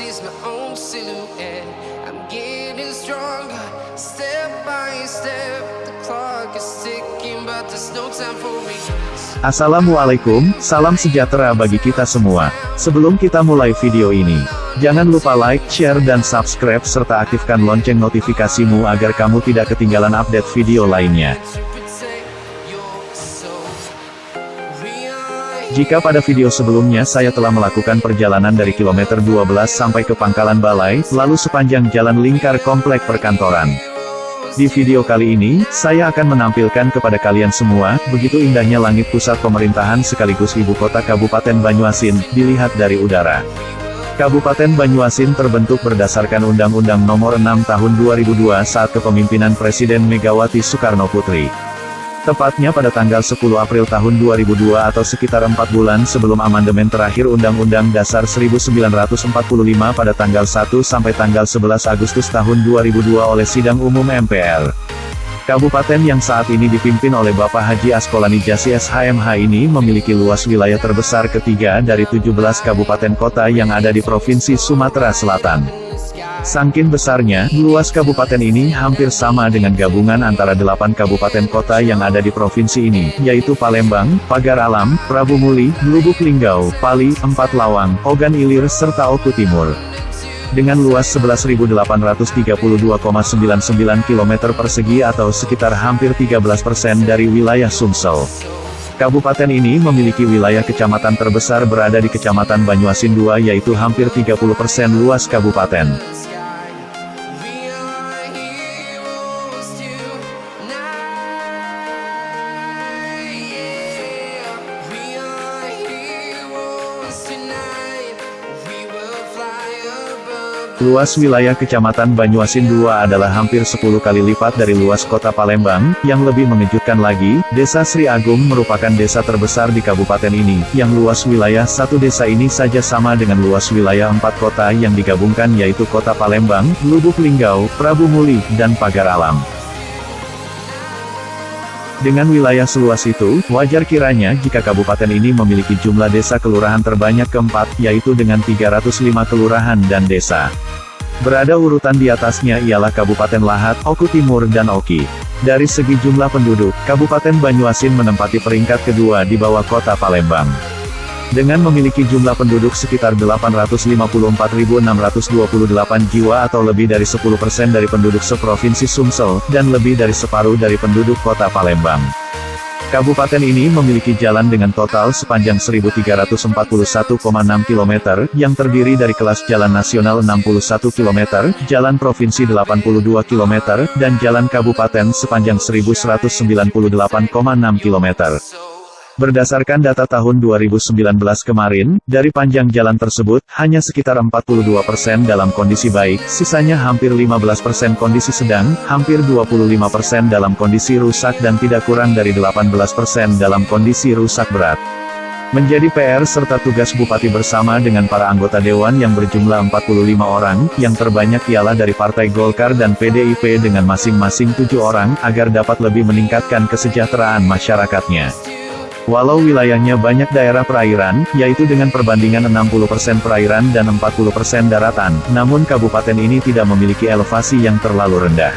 sees my own silhouette. I'm getting stronger, step by step. The clock is ticking, but there's no time for me. Assalamualaikum, salam sejahtera bagi kita semua. Sebelum kita mulai video ini, jangan lupa like, share dan subscribe serta aktifkan lonceng notifikasimu agar kamu tidak ketinggalan update video lainnya. Jika pada video sebelumnya saya telah melakukan perjalanan dari kilometer 12 sampai ke Pangkalan Balai, lalu sepanjang jalan lingkar komplek perkantoran. Di video kali ini, saya akan menampilkan kepada kalian semua, begitu indahnya langit pusat pemerintahan sekaligus ibu kota Kabupaten Banyuasin, dilihat dari udara. Kabupaten Banyuasin terbentuk berdasarkan Undang-Undang Nomor 6 Tahun 2002 saat kepemimpinan Presiden Megawati Soekarno Putri. Tepatnya pada tanggal 10 April tahun 2002 atau sekitar 4 bulan sebelum amandemen terakhir Undang-Undang Dasar 1945 pada tanggal 1 sampai tanggal 11 Agustus tahun 2002 oleh Sidang Umum MPR. Kabupaten yang saat ini dipimpin oleh Bapak Haji Asqalani Jassi SHMH ini memiliki luas wilayah terbesar ketiga dari 17 kabupaten kota yang ada di Provinsi Sumatera Selatan. Saking besarnya, luas kabupaten ini hampir sama dengan gabungan antara 8 kabupaten kota yang ada di provinsi ini, yaitu Palembang, Pagar Alam, Prabu Muli, Lubuk Linggau, Pali, Empat Lawang, Ogan Ilir serta Oku Timur. Dengan luas 11.832,99 km persegi atau sekitar hampir 13% dari wilayah Sumsel. Kabupaten ini memiliki wilayah kecamatan terbesar berada di Kecamatan Banyuasin II yaitu hampir 30% luas kabupaten. Luas wilayah Kecamatan Banyuasin II adalah hampir 10 kali lipat dari luas kota Palembang. Yang lebih mengejutkan lagi, Desa Sri Agung merupakan desa terbesar di kabupaten ini, yang luas wilayah satu desa ini saja sama dengan luas wilayah 4 kota yang digabungkan yaitu Kota Palembang, Lubuk Linggau, Prabu Muli, dan Pagar Alam. Dengan wilayah seluas itu, wajar kiranya jika kabupaten ini memiliki jumlah desa kelurahan terbanyak keempat, yaitu dengan 305 kelurahan dan desa. Berada urutan di atasnya ialah Kabupaten Lahat, Oku Timur dan Oki. Dari segi jumlah penduduk, Kabupaten Banyuasin menempati peringkat kedua di bawah Kota Palembang. Dengan memiliki jumlah penduduk sekitar 854.628 jiwa atau lebih dari 10% dari penduduk seprovinsi Sumsel, dan lebih dari separuh dari penduduk Kota Palembang. Kabupaten ini memiliki jalan dengan total sepanjang 1.341,6 km, yang terdiri dari kelas jalan nasional 61 km, jalan provinsi 82 km, dan jalan kabupaten sepanjang 1.198,6 km. Berdasarkan data tahun 2019 kemarin, dari panjang jalan tersebut, hanya sekitar 42% dalam kondisi baik, sisanya hampir 15% kondisi sedang, hampir 25% dalam kondisi rusak dan tidak kurang dari 18% dalam kondisi rusak berat. Menjadi PR serta tugas Bupati bersama dengan para anggota Dewan yang berjumlah 45 orang, yang terbanyak ialah dari Partai Golkar dan PDIP dengan masing-masing 7 orang, agar dapat lebih meningkatkan kesejahteraan masyarakatnya. Walau wilayahnya banyak daerah perairan, yaitu dengan perbandingan 60% perairan dan 40% daratan, namun kabupaten ini tidak memiliki elevasi yang terlalu rendah.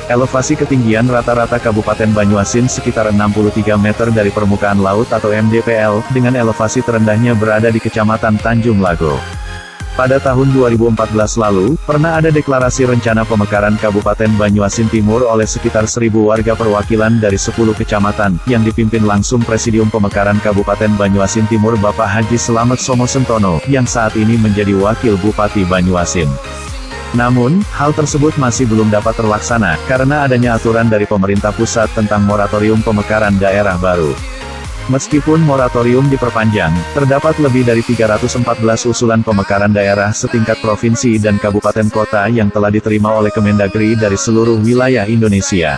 Elevasi ketinggian rata-rata Kabupaten Banyuasin sekitar 63 meter dari permukaan laut atau MDPL, dengan elevasi terendahnya berada di Kecamatan Tanjung Lago. Pada tahun 2014 lalu, pernah ada deklarasi rencana pemekaran Kabupaten Banyuasin Timur oleh sekitar 1.000 warga perwakilan dari 10 kecamatan, yang dipimpin langsung Presidium Pemekaran Kabupaten Banyuasin Timur Bapak Haji Slamet Somosentono, yang saat ini menjadi Wakil Bupati Banyuasin. Namun, hal tersebut masih belum dapat terlaksana, karena adanya aturan dari pemerintah pusat tentang moratorium pemekaran daerah baru. Meskipun moratorium diperpanjang, terdapat lebih dari 314 usulan pemekaran daerah setingkat provinsi dan kabupaten kota yang telah diterima oleh Kemendagri dari seluruh wilayah Indonesia.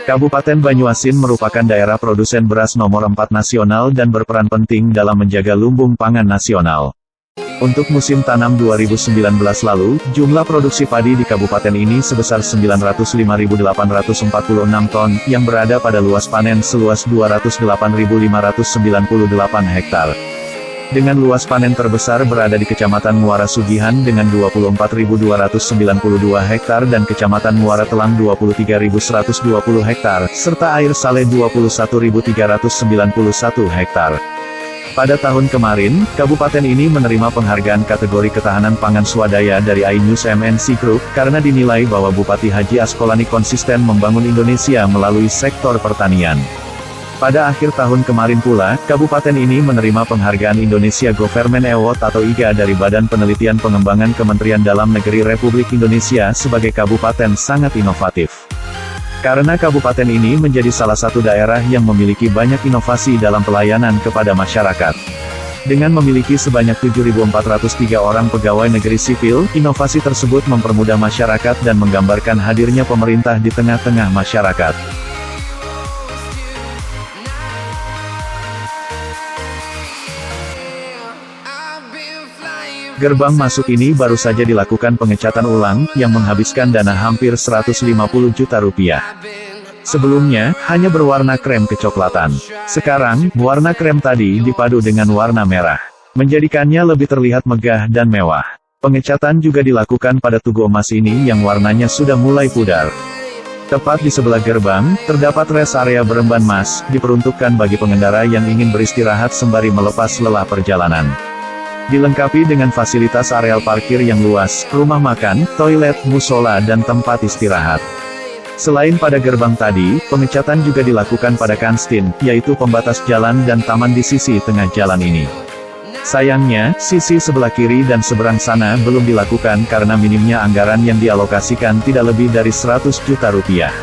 Kabupaten Banyuasin merupakan daerah produsen beras nomor 4 nasional dan berperan penting dalam menjaga lumbung pangan nasional. Untuk musim tanam 2019 lalu, jumlah produksi padi di kabupaten ini sebesar 905.846 ton, yang berada pada luas panen seluas 208.598 hektar. Dengan luas panen terbesar berada di Kecamatan Muara Sugihan dengan 24.292 hektar dan Kecamatan Muara Telang 23.120 hektar, serta Air Saleh 21.391 hektar. Pada tahun kemarin, kabupaten ini menerima penghargaan kategori ketahanan pangan swadaya dari iNews MNC Group, karena dinilai bahwa Bupati Haji Asqalani konsisten membangun Indonesia melalui sektor pertanian. Pada akhir tahun kemarin pula, kabupaten ini menerima penghargaan Indonesia Government Award atau IGA dari Badan Penelitian Pengembangan Kementerian Dalam Negeri Republik Indonesia sebagai kabupaten sangat inovatif. Karena kabupaten ini menjadi salah satu daerah yang memiliki banyak inovasi dalam pelayanan kepada masyarakat. Dengan memiliki sebanyak 7.403 orang pegawai negeri sipil, inovasi tersebut mempermudah masyarakat dan menggambarkan hadirnya pemerintah di tengah-tengah masyarakat. Gerbang masuk ini baru saja dilakukan pengecatan ulang, yang menghabiskan dana hampir 150 juta rupiah. Sebelumnya, hanya berwarna krem kecoklatan. Sekarang, warna krem tadi dipadu dengan warna merah, menjadikannya lebih terlihat megah dan mewah. Pengecatan juga dilakukan pada tugu emas ini yang warnanya sudah mulai pudar. Tepat di sebelah gerbang, terdapat rest area beremban mas, diperuntukkan bagi pengendara yang ingin beristirahat sembari melepas lelah perjalanan. Dilengkapi dengan fasilitas areal parkir yang luas, rumah makan, toilet, musola dan tempat istirahat. Selain pada gerbang tadi, pengecatan juga dilakukan pada kantin, yaitu pembatas jalan dan taman di sisi tengah jalan ini. Sayangnya, sisi sebelah kiri dan seberang sana belum dilakukan karena minimnya anggaran yang dialokasikan tidak lebih dari 100 juta rupiah.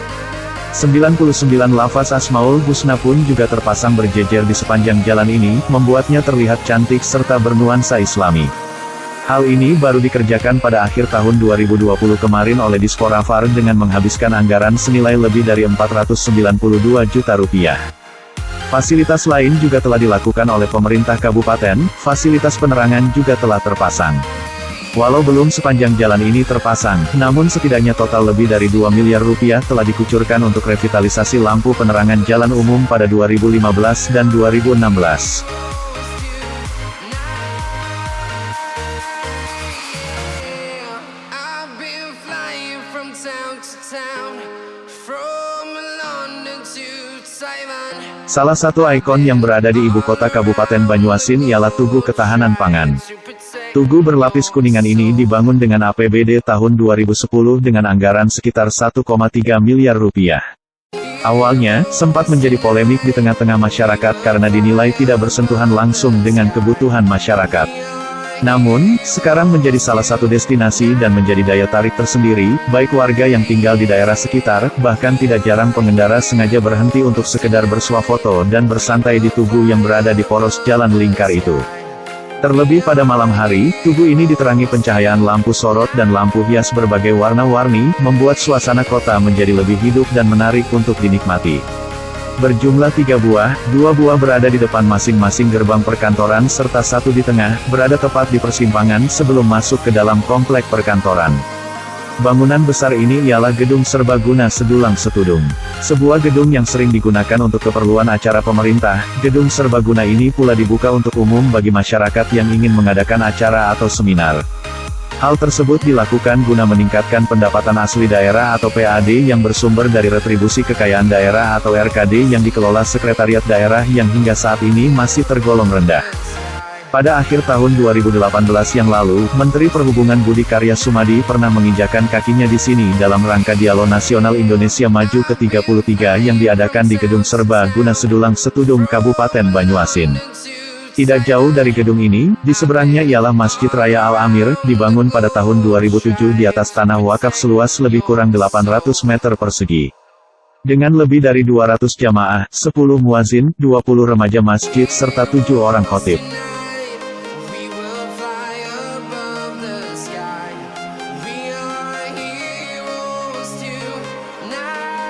99 lafaz Asmaul Husna pun juga terpasang berjejer di sepanjang jalan ini, membuatnya terlihat cantik serta bernuansa Islami. Hal ini baru dikerjakan pada akhir tahun 2020 kemarin oleh Disporafar dengan menghabiskan anggaran senilai lebih dari 492 juta rupiah. Fasilitas lain juga telah dilakukan oleh pemerintah kabupaten, fasilitas penerangan juga telah terpasang. Walau belum sepanjang jalan ini terpasang, namun setidaknya total lebih dari 2 miliar rupiah telah dikucurkan untuk revitalisasi lampu penerangan jalan umum pada 2015 dan 2016. Salah satu ikon yang berada di ibu kota Kabupaten Banyuasin ialah Tugu Ketahanan Pangan. Tugu berlapis kuningan ini dibangun dengan APBD tahun 2010 dengan anggaran sekitar 1,3 miliar rupiah. Awalnya, sempat menjadi polemik di tengah-tengah masyarakat karena dinilai tidak bersentuhan langsung dengan kebutuhan masyarakat. Namun, sekarang menjadi salah satu destinasi dan menjadi daya tarik tersendiri, baik warga yang tinggal di daerah sekitar, bahkan tidak jarang pengendara sengaja berhenti untuk sekedar bersuah foto dan bersantai di tugu yang berada di poros jalan lingkar itu. Terlebih pada malam hari, tugu ini diterangi pencahayaan lampu sorot dan lampu hias berbagai warna-warni, membuat suasana kota menjadi lebih hidup dan menarik untuk dinikmati. Berjumlah 3 buah, 2 buah berada di depan masing-masing gerbang perkantoran serta 1 di tengah, berada tepat di persimpangan sebelum masuk ke dalam komplek perkantoran. Bangunan besar ini ialah Gedung Serbaguna Sedulang Setudung. Sebuah gedung yang sering digunakan untuk keperluan acara pemerintah. Gedung Serbaguna ini pula dibuka untuk umum bagi masyarakat yang ingin mengadakan acara atau seminar. Hal tersebut dilakukan guna meningkatkan pendapatan asli daerah atau PAD yang bersumber dari retribusi kekayaan daerah atau RKD yang dikelola Sekretariat Daerah yang hingga saat ini masih tergolong rendah. Pada akhir tahun 2018 yang lalu, Menteri Perhubungan Budi Karya Sumadi pernah menginjakan kakinya di sini dalam rangka Dialog Nasional Indonesia Maju ke-33 yang diadakan di Gedung Serbaguna Sedulang Setudung Kabupaten Banyuasin. Tidak jauh dari gedung ini, di seberangnya ialah Masjid Raya Al-Amir, dibangun pada tahun 2007 di atas tanah wakaf seluas lebih kurang 800 meter persegi. Dengan lebih dari 200 jamaah, 10 muazin, 20 remaja masjid serta 7 orang khotib.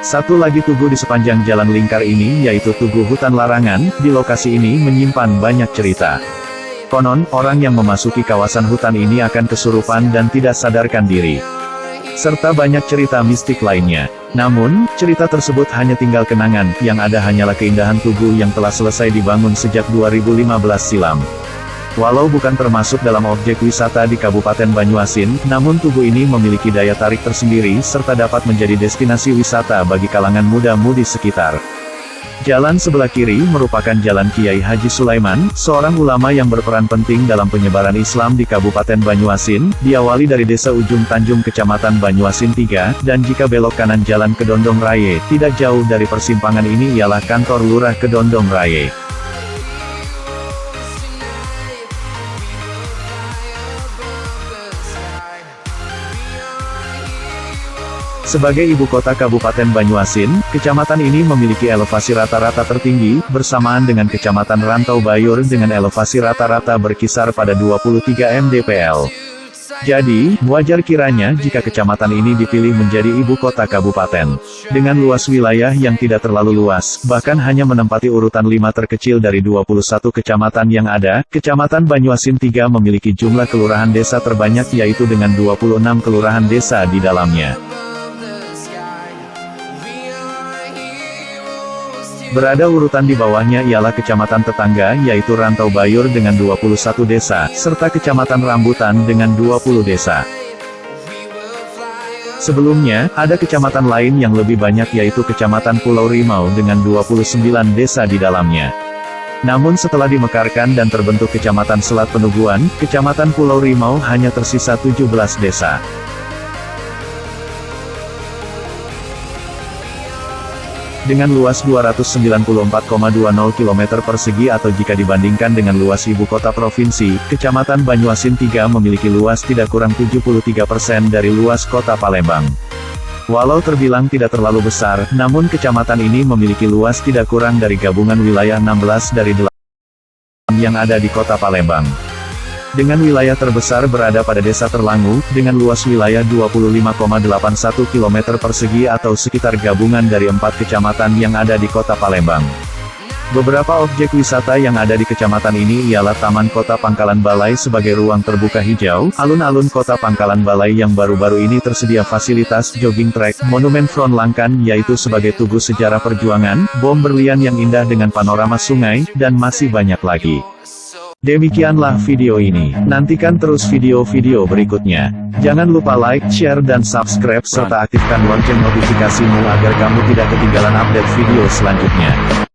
Satu lagi tugu di sepanjang jalan lingkar ini yaitu Tugu Hutan Larangan. Di lokasi ini menyimpan banyak cerita. Konon, orang yang memasuki kawasan hutan ini akan kesurupan dan tidak sadarkan diri. Serta banyak cerita mistik lainnya. Namun, cerita tersebut hanya tinggal kenangan, yang ada hanyalah keindahan tugu yang telah selesai dibangun sejak 2015 silam. Walau bukan termasuk dalam objek wisata di Kabupaten Banyuasin, namun tugu ini memiliki daya tarik tersendiri serta dapat menjadi destinasi wisata bagi kalangan muda-mudi sekitar. Jalan sebelah kiri merupakan Jalan Kiai Haji Sulaiman, seorang ulama yang berperan penting dalam penyebaran Islam di Kabupaten Banyuasin, diawali dari Desa Ujung Tanjung Kecamatan Banyuasin 3, dan jika belok kanan Jalan Kedondong Raya, tidak jauh dari persimpangan ini ialah kantor Lurah Kedondong Raya. Sebagai ibu kota Kabupaten Banyuasin, kecamatan ini memiliki elevasi rata-rata tertinggi, bersamaan dengan Kecamatan Rantau Bayur dengan elevasi rata-rata berkisar pada 23 mdpl. Jadi, wajar kiranya jika kecamatan ini dipilih menjadi ibu kota kabupaten. Dengan luas wilayah yang tidak terlalu luas, bahkan hanya menempati urutan 5 terkecil dari 21 kecamatan yang ada, Kecamatan Banyuasin 3 memiliki jumlah kelurahan desa terbanyak yaitu dengan 26 kelurahan desa di dalamnya. Berada urutan di bawahnya ialah kecamatan tetangga yaitu Rantau Bayur dengan 21 desa, serta Kecamatan Rambutan dengan 20 desa. Sebelumnya, ada kecamatan lain yang lebih banyak yaitu Kecamatan Pulau Rimau dengan 29 desa di dalamnya. Namun setelah dimekarkan dan terbentuk Kecamatan Selat Penuguan, Kecamatan Pulau Rimau hanya tersisa 17 desa. Dengan luas 294,20 km persegi atau jika dibandingkan dengan luas ibu kota provinsi, Kecamatan Banyuasin 3 memiliki luas tidak kurang 73% dari luas kota Palembang. Walau terbilang tidak terlalu besar, namun kecamatan ini memiliki luas tidak kurang dari gabungan wilayah 16 dari 8 yang ada di kota Palembang. Dengan wilayah terbesar berada pada Desa Terlangu, dengan luas wilayah 25,81 km persegi atau sekitar gabungan dari 4 kecamatan yang ada di kota Palembang. Beberapa objek wisata yang ada di kecamatan ini ialah Taman Kota Pangkalan Balai sebagai ruang terbuka hijau, alun-alun Kota Pangkalan Balai yang baru-baru ini tersedia fasilitas jogging track, Monumen Front Langkan yaitu sebagai tugu sejarah perjuangan, bom berlian yang indah dengan panorama sungai, dan masih banyak lagi. Demikianlah video ini. Nantikan terus video-video berikutnya. Jangan lupa like, share dan subscribe serta aktifkan lonceng notifikasimu agar kamu tidak ketinggalan update video selanjutnya.